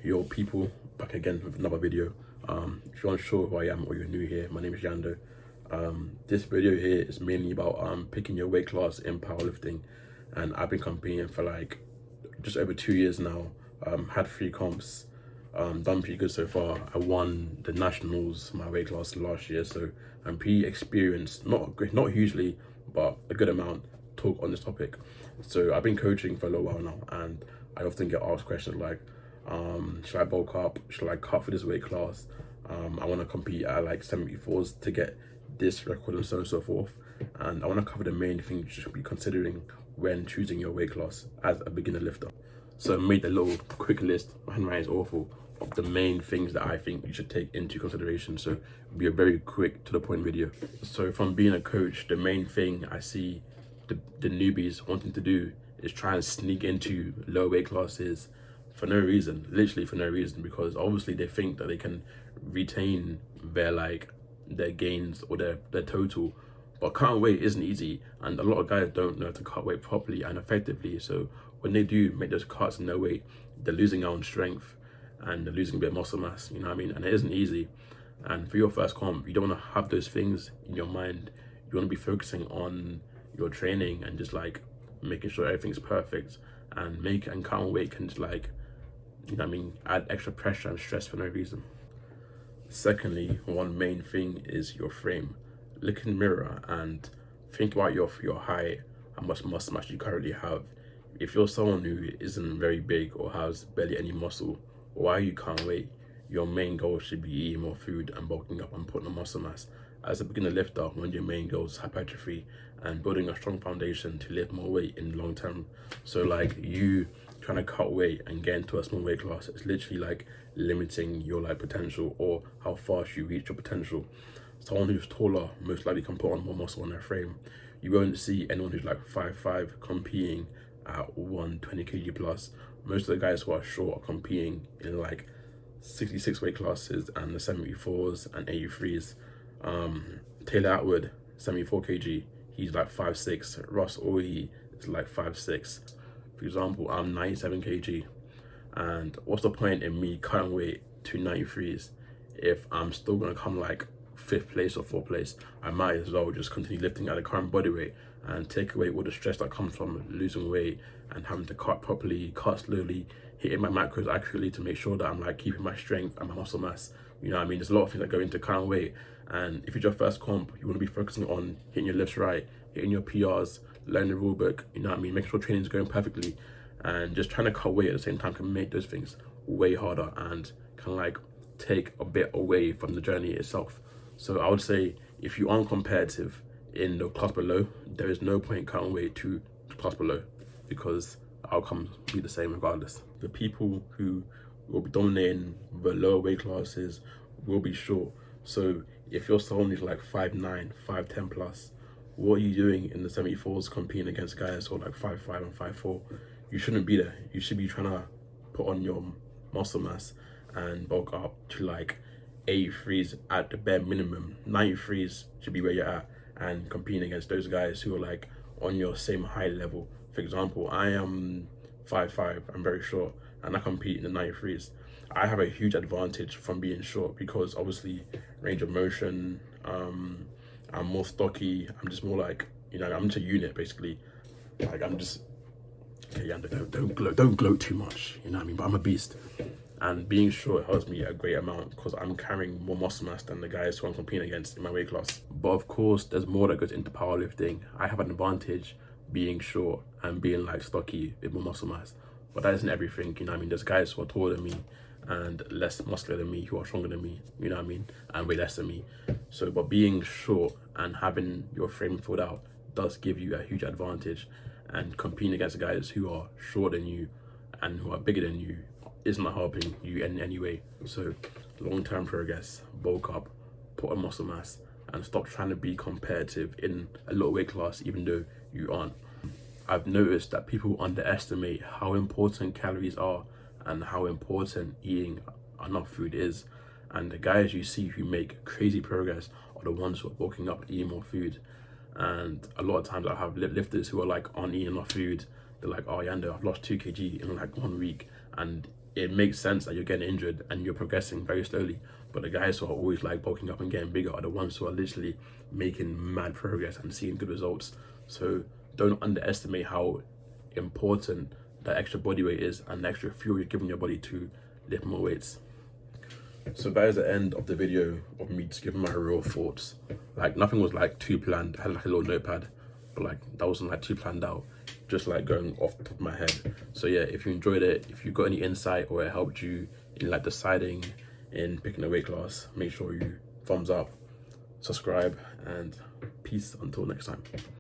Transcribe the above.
Yo people, back again with another video. If you're unsure who I am or you're new here, my name is Yando. This video here is mainly about picking your weight class in powerlifting, and I've been competing for like just over 2 years now. Had 3 comps, done pretty good so far. I won the nationals, my weight class last year, so I'm pretty experienced, not hugely, but a good amount talk on this topic. So I've been coaching for a little while now, and I often get asked questions like, should I bulk up? Should I cut for this weight class? I want to compete at like 74s to get this record and so on and so forth. And I want to cover the main things you should be considering when choosing your weight class as a beginner lifter. So I made a little quick list, my handwriting is awful, of the main things that I think you should take into consideration. So it'll be a very quick to the point video. So from being a coach, the main thing I see the newbies wanting to do is try and sneak into low weight classes for no reason, literally for no reason, because obviously they think that they can retain their gains or their total, but cutting weight isn't easy, and a lot of guys don't know how to cut weight properly and effectively. So when they do make those cuts in their weight, they're losing out on strength and they're losing a bit of muscle mass, you know what I mean? And it isn't easy. And for your first comp, you don't want to have those things in your mind. You want to be focusing on your training and just like making sure everything's perfect, and cutting weight can just like, you know what I mean, add extra pressure and stress for no reason. Secondly, one main thing is your frame. Look in the mirror and think about your height, how much muscle mass you currently have. If you're someone who isn't very big or has barely any muscle, or why you can't weight, your main goal should be eating more food and bulking up and putting on muscle mass. As a beginner lifter, one of your main goals is hypertrophy and building a strong foundation to lift more weight in the long term. So like you trying to cut weight and get into a small weight class, it's literally like limiting your like potential or how fast you reach your potential. Someone who's taller most likely can put on more muscle on their frame. You won't see anyone who's like 5'5" competing at 120 kg plus. Most of the guys who are short are competing in like 66 weight classes and the 74s and 83s. Taylor Atwood, 74 kg, he's like 5'6". Ross Oye is like 5'6". For example, I'm 97 kg, and what's the point in me cutting weight to 93s if I'm still gonna come like 5th place or 4th place? I might as well just continue lifting at the current body weight and take away all the stress that comes from losing weight and having to cut properly, cut slowly, hitting my macros accurately to make sure that I'm like keeping my strength and my muscle mass. You know what I mean? There's a lot of things that go into cutting weight, and if it's your first comp, you want to be focusing on hitting your lifts right, hitting your PRs, learning the rule book, you know what I mean, making sure training's going perfectly, and just trying to cut weight at the same time can make those things way harder and can like take a bit away from the journey itself. So I would say if you aren't competitive in the class below, there is no point cutting weight to the class below, because the outcomes will be the same regardless. The people who will be dominating the lower weight classes will be short. So if you're someone who's like 5'9", 5'10 plus, what are you doing in the 74s competing against guys who are like 5'5" and 5'4"? You shouldn't be there. You should be trying to put on your muscle mass and bulk up to like 83s at the bare minimum. 93s should be where you're at, and competing against those guys who are like on your same height level. For example, I am 5'5", I'm very short, and I compete in the 93s. I have a huge advantage from being short because obviously range of motion, I'm more stocky, I'm just more like, you know, I'm just a unit basically. Like I'm just, okay, yeah, don't gloat too much, you know what I mean, but I'm a beast. And being short helps me a great amount because I'm carrying more muscle mass than the guys who I'm competing against in my weight class. But of course, there's more that goes into powerlifting. I have an advantage being short and being like stocky with more muscle mass, but that isn't everything, you know what I mean? There's guys who are taller than me and less muscular than me, who are stronger than me, you know what I mean, and way less than me. So, but being short and having your frame filled out does give you a huge advantage, and competing against guys who are shorter than you and who are bigger than you isn't helping you in any way. So long-term progress, bulk up, put on muscle mass, and stop trying to be competitive in a low weight class even though you aren't. I've noticed that people underestimate how important calories are and how important eating enough food is. And the guys you see who make crazy progress are the ones who are bulking up and eating more food. And a lot of times I have lifters who are like on eating enough food. They're like, oh Yando, I've lost 2 kg in like 1 week. And it makes sense that you're getting injured and you're progressing very slowly. But the guys who are always like bulking up and getting bigger are the ones who are literally making mad progress and seeing good results. So don't underestimate how important that extra body weight is and the extra fuel you're giving your body to lift more weights. So that is the end of the video of me just giving my real thoughts. Like nothing was like too planned. I had like a little notepad, but like that wasn't like too planned out, just like going off the top of my head. So yeah, if you enjoyed it, if you got any insight or it helped you in like deciding in picking a weight class, make sure you thumbs up, subscribe, and peace until next time.